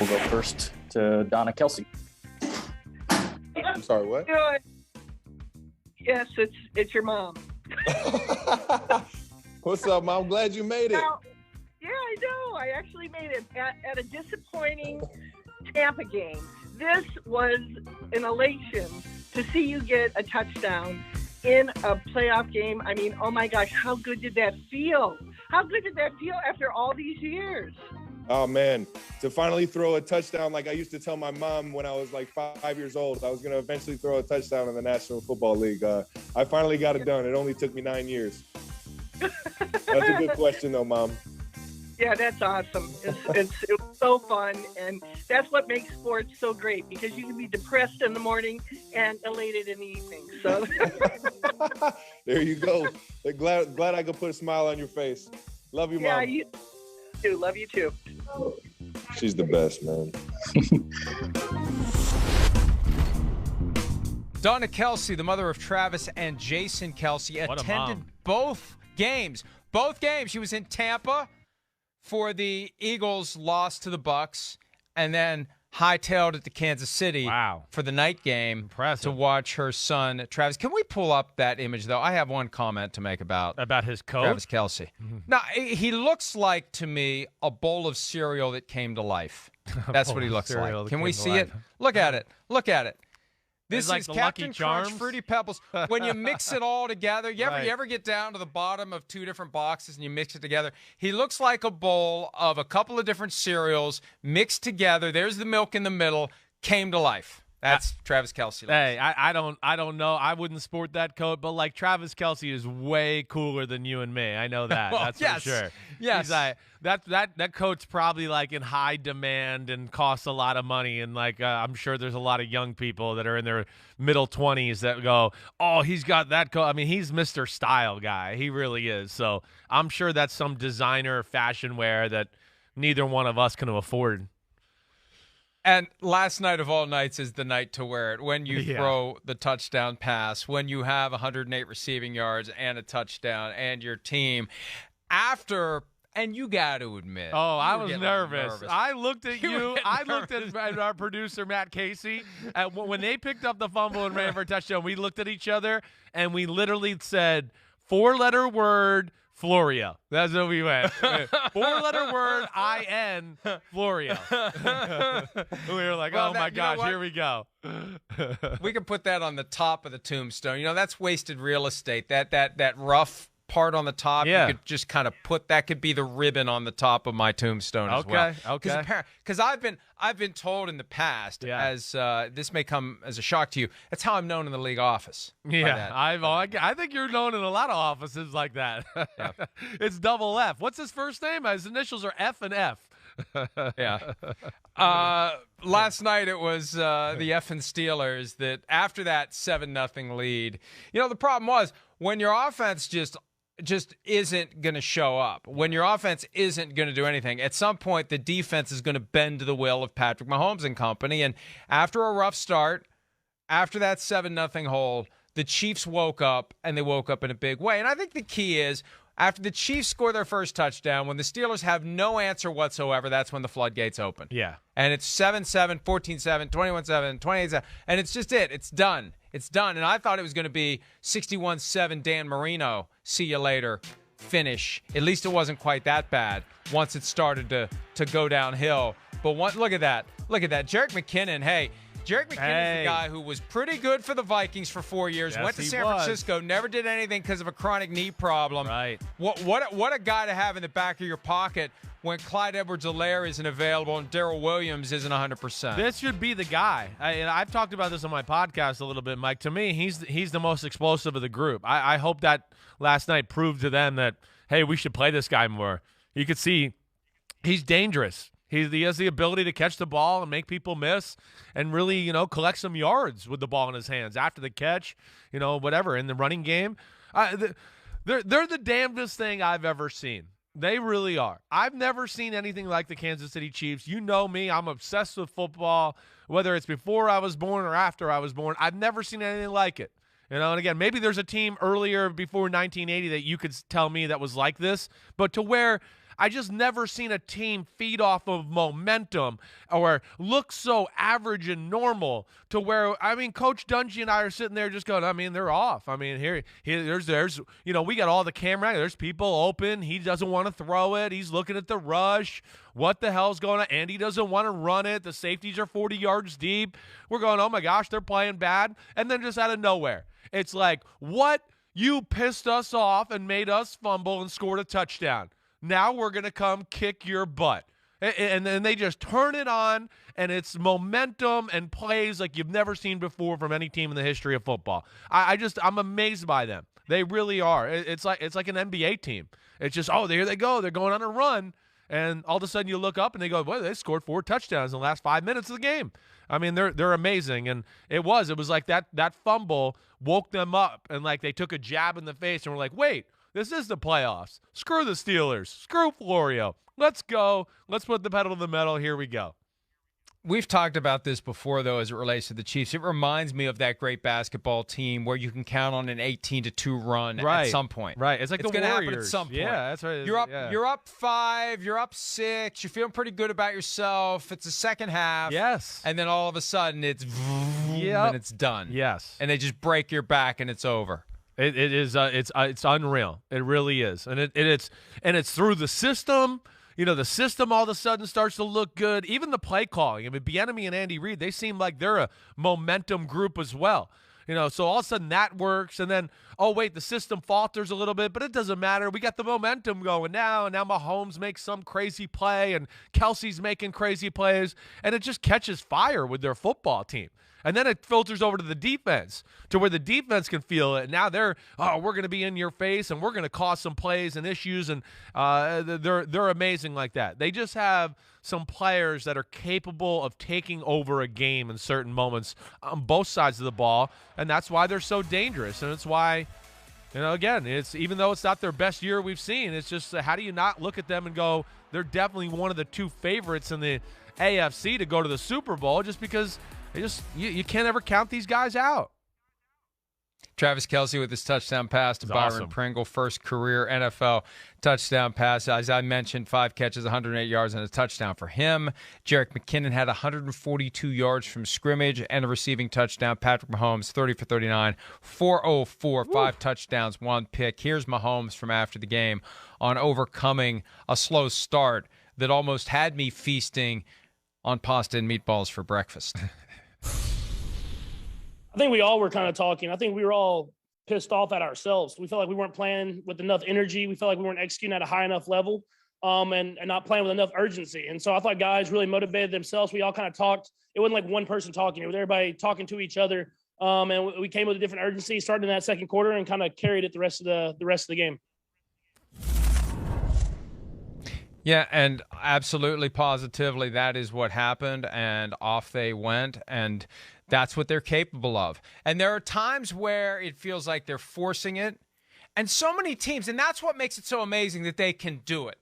We'll go first to Donna Kelsey. I'm sorry, what? Yes, it's your mom. What's up, Mom? I'm glad you made it. Now, yeah, I know. I actually made it at a disappointing Tampa game. This was an elation to see you get a touchdown in a playoff game. I mean, oh my gosh, how good did that feel? How good did that feel after all these years? Oh, man. To finally throw a touchdown, like I used to tell my mom when I was like 5 years old, I was going to eventually throw a touchdown in the National Football League. I finally got it done. It only took me 9 years. That's a good question, though, Mom. Yeah, that's awesome. It was so fun, and that's what makes sports so great, because you can be depressed in the morning and elated in the evening. So there you go. Glad I could put a smile on your face. Love you, Mom. Yeah, you too. Love you too. She's the best, man. Donna Kelsey, the mother of Travis and Jason Kelsey, attended both games. Both games. She was in Tampa for the Eagles' loss to the Bucs, and then hightailed it to Kansas City for the night game to watch her son, Travis. Can we pull up that image, though? I have one comment to make about his coach? Travis Kelsey. Now, he looks like, to me, a bowl of cereal that came to life. That's what he looks like. Can we see it? Look at it. Look at it. This like is the Captain Lucky Crunch Charms? Fruity Pebbles. When you mix it all together, you Right. ever get down to the bottom of two different boxes and you mix it together? He looks like a bowl of a couple of different cereals mixed together. There's the milk in the middle. Came to life. That's Travis Kelsey. Hey, I don't know. I wouldn't sport that coat, but like Travis Kelsey is way cooler than you and me. I know that. That's for sure. Yes. He's like, that coat's probably like in high demand and costs a lot of money. And like I'm sure there's a lot of young people that are in their middle 20s that go, oh, he's got that coat. I mean, he's Mr. Style guy. He really is. So I'm sure that's some designer fashion wear that neither one of us can afford. And last night of all nights is the night to wear it. When you throw the touchdown pass, when you have 108 receiving yards and a touchdown, and your team after. And you got to admit. Oh, I was nervous. I looked at you. I looked at our producer, Matt Casey. When they picked up the fumble and ran for a touchdown, we looked at each other, and we literally said, 4-letter word, Florio. That's what we went. 4-letter word, I-N, Florio. We were like, oh, my gosh, here we go. We could put that on the top of the tombstone. You know, that's wasted real estate. That rough part on the top, you could just kind of put that could be the ribbon on the top of my tombstone as well. Okay. Because I've been told in the past, as this may come as a shock to you, that's how I'm known in the league office. Yeah, I think you're known in a lot of offices like that. Yeah. It's double F. What's his first name? His initials are F and F. Yeah. Last night it was the effing Steelers that after that 7-0 lead, you know, the problem was when your offense just isn't going to show up. When your offense isn't going to do anything, at some point the defense is going to bend to the will of Patrick Mahomes and company. And after a rough start, after that 7-0 hole, the Chiefs woke up, and they woke up in a big way. And I think the key is after the Chiefs score their first touchdown, when the Steelers have no answer whatsoever, that's when the floodgates open. Yeah. And it's 7-7, 14-7, 21-7, 28-7, and it's just it. It's done. It's done. And I thought it was going to be 61-7 Dan Marino, see you later, finish. At least it wasn't quite that bad once it started to go downhill. But look at that. Look at that. Jerick McKinnon, hey. Jerick McKinnon is the guy who was pretty good for the Vikings for 4 years, went to San Francisco, never did anything because of a chronic knee problem. Right. What a guy to have in the back of your pocket when Clyde Edwards-Helaire isn't available and Darrell Williams isn't 100%. This should be the guy. I've talked about this on my podcast a little bit, Mike. To me, he's the most explosive of the group. I hope that last night proved to them that, hey, we should play this guy more. You could see he's dangerous. He has the ability to catch the ball and make people miss and really, you know, collect some yards with the ball in his hands after the catch, you know, whatever, in the running game. They're the damnedest thing I've ever seen. They really are. I've never seen anything like the Kansas City Chiefs. You know me. I'm obsessed with football, whether it's before I was born or after I was born. I've never seen anything like it. You know, and again, maybe there's a team earlier before 1980 that you could tell me that was like this, but to where I just never seen a team feed off of momentum or look so average and normal to where, I mean, Coach Dungy and I are sitting there just going, I mean, they're off. I mean, there's we got all the camera. There's people open. He doesn't want to throw it. He's looking at the rush. What the hell's going on? Andy doesn't want to run it. The safeties are 40 yards deep. We're going, oh my gosh, they're playing bad. And then just out of nowhere, it's like, what? You pissed us off and made us fumble and scored a touchdown. Now we're going to come kick your butt. And then they just turn it on, and it's momentum and plays like you've never seen before from any team in the history of football. I'm amazed by them. They really are. It's like an NBA team. It's just, oh, there they go. They're going on a run. And all of a sudden you look up and they go, well, they scored 4 touchdowns in the last 5 minutes of the game. I mean, they're amazing. And it was like that fumble woke them up, and like they took a jab in the face and were like, wait, this is the playoffs. Screw the Steelers. Screw Florio. Let's go. Let's put the pedal to the metal. Here we go. We've talked about this before, though, as it relates to the Chiefs. It reminds me of that great basketball team where you can count on an 18-2 run at some point. Right. It's like the Warriors. Happen at some point. Yeah, that's right. You're up 5. You're up 6. You're feeling pretty good about yourself. It's the second half. Yes. And then all of a sudden it's and it's done. Yes. And they just break your back and it's over. It is. It's unreal. It really is. And it's through the system. You know, the system all of a sudden starts to look good. Even the play calling. I mean, Bieniemy and Andy Reid, they seem like they're a momentum group as well. You know, so all of a sudden that works. And then, oh, wait, the system falters a little bit, but it doesn't matter. We got the momentum going now. And now Mahomes makes some crazy play and Kelsey's making crazy plays. And it just catches fire with their football team. And then it filters over to the defense to where the defense can feel it. And now we're going to be in your face and we're going to cause some plays and issues. And they're amazing like that. They just have some players that are capable of taking over a game in certain moments on both sides of the ball. And that's why they're so dangerous. And it's why, again, it's even though it's not their best year we've seen, it's just how do you not look at them and go, they're definitely one of the 2 favorites in the AFC to go to the Super Bowl just because you can't ever count these guys out. Travis Kelce with his touchdown pass to Byron awesome. Pringle, first career NFL touchdown pass. As I mentioned, 5 catches, 108 yards, and a touchdown for him. Jerick McKinnon had 142 yards from scrimmage and a receiving touchdown. Patrick Mahomes, 30 for 39, 404, 5 touchdowns, 1 pick. Here's Mahomes from after the game on overcoming a slow start that almost had me feasting on pasta and meatballs for breakfast. I think we all were kind of talking. I think we were all pissed off at ourselves. We felt like we weren't playing with enough energy. We felt like we weren't executing at a high enough level and not playing with enough urgency. And so I thought guys really motivated themselves. We all kind of talked. It wasn't like one person talking. It was everybody talking to each other. And we came with a different urgency starting in that second quarter and kind of carried it the rest of the game. Yeah, and absolutely, positively, that is what happened, and off they went, and that's what they're capable of. And there are times where it feels like they're forcing it, and so many teams, and that's what makes it so amazing that they can do it.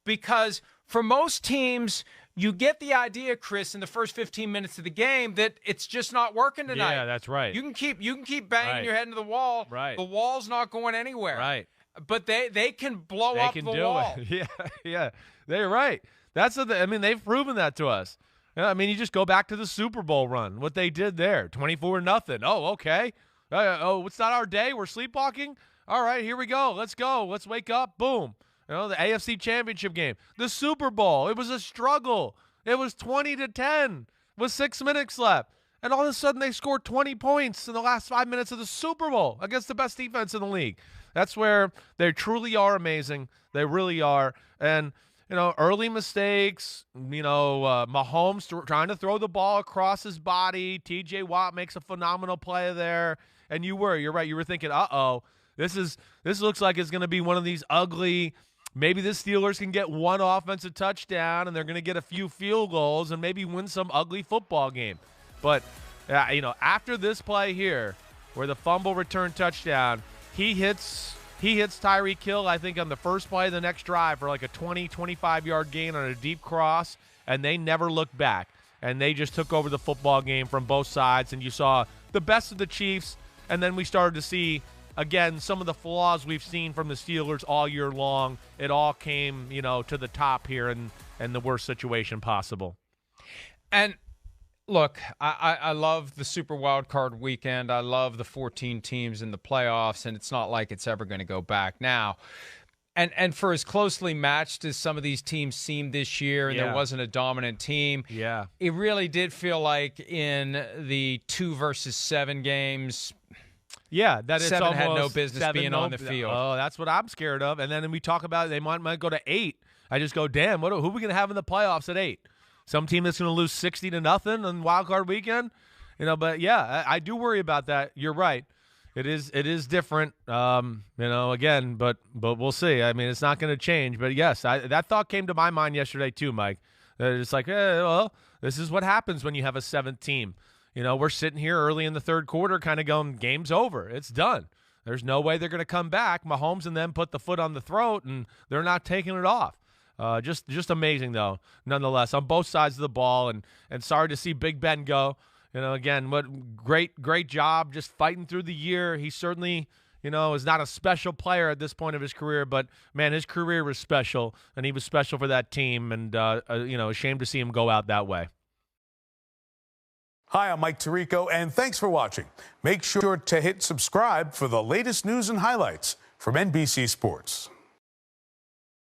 Because for most teams, you get the idea, Chris, in the first 15 minutes of the game that it's just not working tonight. Yeah, that's right. You can keep banging your head into the wall. Right. The wall's not going anywhere. Right. But they can blow up the wall. Yeah, they're right. They've proven that to us. I mean, you just go back to the Super Bowl run, what they did there, 24-0. Oh, okay. It's not our day. We're sleepwalking. All right, here we go. Let's go. Let's wake up. Boom. The AFC Championship game, the Super Bowl. It was a struggle. It was 20-10 with 6 minutes left. And all of a sudden they scored 20 points in the last 5 minutes of the Super Bowl against the best defense in the league. That's where they truly are amazing. They really are. And, early mistakes, Mahomes trying to throw the ball across his body. TJ Watt makes a phenomenal play there. And you're right. You were thinking, this looks like it's going to be one of these ugly, maybe the Steelers can get one offensive touchdown and they're going to get a few field goals and maybe win some ugly football game. But, after this play here where the fumble return touchdown, he hits Tyreek Hill, I think, on the first play of the next drive for like a 20, 25-yard gain on a deep cross, and they never looked back. And they just took over the football game from both sides, and you saw the best of the Chiefs, and then we started to see again, some of the flaws we've seen from the Steelers all year long, it all came, to the top here and the worst situation possible. And look, I love the Super Wild Card weekend. I love the 14 teams in the playoffs, and it's not like it's ever going to go back now. And for as closely matched as some of these teams seemed this year, and there wasn't a dominant team, it really did feel like in the 2 versus 7 games, that it's 7 had no almost business being on the field. Oh, that's what I'm scared of. And then we talk about they might go to 8. I just go, damn, who are we going to have in the playoffs at 8? Some team that's going to lose 60-0 on Wild Card weekend, But I do worry about that. You're right. It is different, again, but we'll see. I mean, it's not going to change. But, yes, that thought came to my mind yesterday too, Mike. It's like, well, this is what happens when you have a 7th team. We're sitting here early in the third quarter kind of going, game's over. It's done. There's no way they're going to come back. Mahomes and them put the foot on the throat, and they're not taking it off. Just amazing, though, nonetheless, on both sides of the ball. And sorry to see Big Ben go. Again, what great job just fighting through the year. He certainly, is not a special player at this point of his career, but, man, his career was special, and he was special for that team, and, ashamed to see him go out that way. Hi, I'm Mike Tirico, and thanks for watching. Make sure to hit subscribe for the latest news and highlights from NBC Sports.